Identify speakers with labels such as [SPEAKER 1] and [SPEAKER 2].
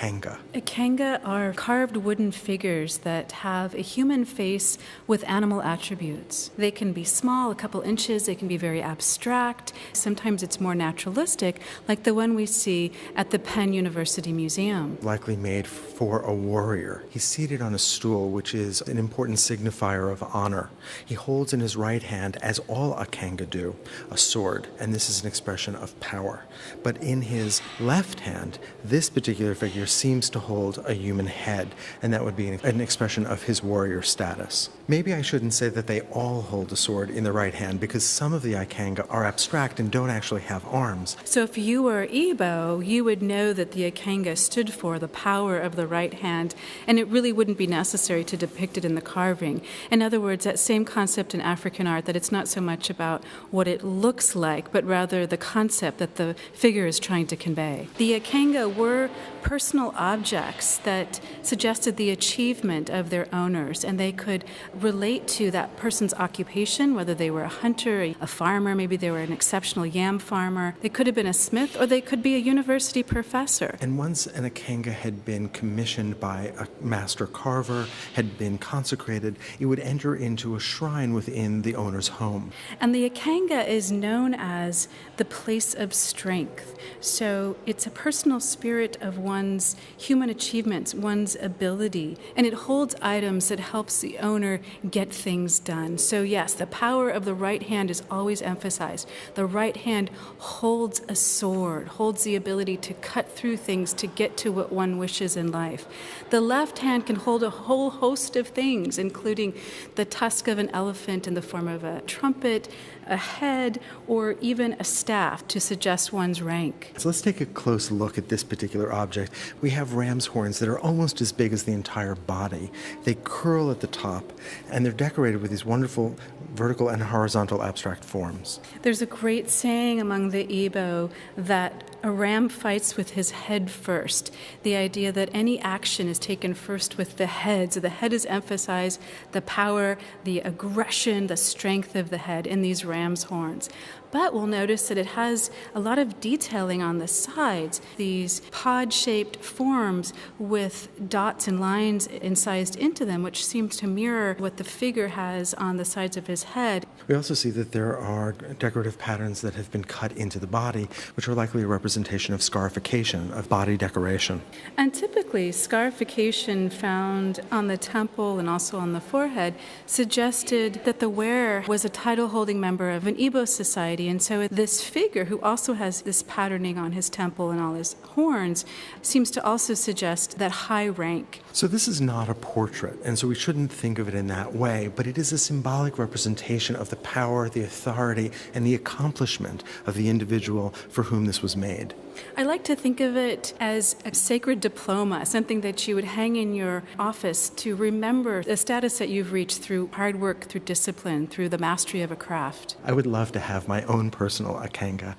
[SPEAKER 1] Ikenga?
[SPEAKER 2] Ikenga are carved wooden figures that have a human face with animal attributes. They can be small, a couple inches, they can be very abstract. Sometimes it's more naturalistic, like the one we see at the Penn University Museum.
[SPEAKER 1] Likely made for a warrior. He's seated on a stool, which is an important signifier of honor. He holds in his right hand, as all Ikenga do, a sword, and this is an expression of power. But in his left hand, this particular figure seems to hold a human head, and that would be an expression of his warrior status. Maybe I shouldn't say that they all hold a sword in the right hand, because some of the Ikenga are abstract and don't actually have arms.
[SPEAKER 2] So if you were Igbo, you would know that the Ikenga stood for the power of the right hand, and it really wouldn't be necessary to depict it in the carving. In other words, that same concept in African art, that it's not so much about what it looks like, but rather the concept that the figure is trying to convey. The Ikenga were personal objects that suggested the achievement of their owners, and they could relate to that person's occupation, whether they were a hunter, a farmer, maybe they were an exceptional yam farmer. They could have been a smith, or they could be a university professor.
[SPEAKER 1] And once an Ikenga had been commissioned by a master carver, had been consecrated, it would enter into a shrine within the owner's home.
[SPEAKER 2] And the Ikenga is known as the place of strength. So it's a personal spirit of one's human achievements, one's ability, and it holds items that helps the owner get things done. So yes, the power of the right hand is always emphasized. The right hand holds a sword, holds the ability to cut through things to get to what one wishes in life. The left hand can hold a whole host of things, including the tusk of an elephant in the form of a trumpet, a head, or even a staff to suggest one's rank.
[SPEAKER 1] So let's take a close look at this particular object. We have ram's horns that are almost as big as the entire body. They curl at the top, and they're decorated with these wonderful vertical and horizontal abstract forms.
[SPEAKER 2] There's a great saying among the Igbo that a ram fights with his head first. The idea that any action is taken first with the head. So the head is emphasized, the power, the aggression, the strength of the head in these ram's horns. But we'll notice that it has a lot of detailing on the sides, these pod-shaped forms with dots and lines incised into them, which seems to mirror what the figure has on the sides of his head.
[SPEAKER 1] We also see that there are decorative patterns that have been cut into the body, which are likely a representation of scarification, of body decoration.
[SPEAKER 2] And typically, scarification found on the temple and also on the forehead suggested that the wearer was a title-holding member of an Igbo society. And so this figure, who also has this patterning on his temple and all his horns, seems to also suggest that high rank.
[SPEAKER 1] So this is not a portrait, and so we shouldn't think of it in that way, but it is a symbolic representation of the power, the authority, and the accomplishment of the individual for whom this was made.
[SPEAKER 2] I like to think of it as a sacred diploma, something that you would hang in your office to remember the status that you've reached through hard work, through discipline, through the mastery of a craft.
[SPEAKER 1] I would love to have my own personal Ikenga.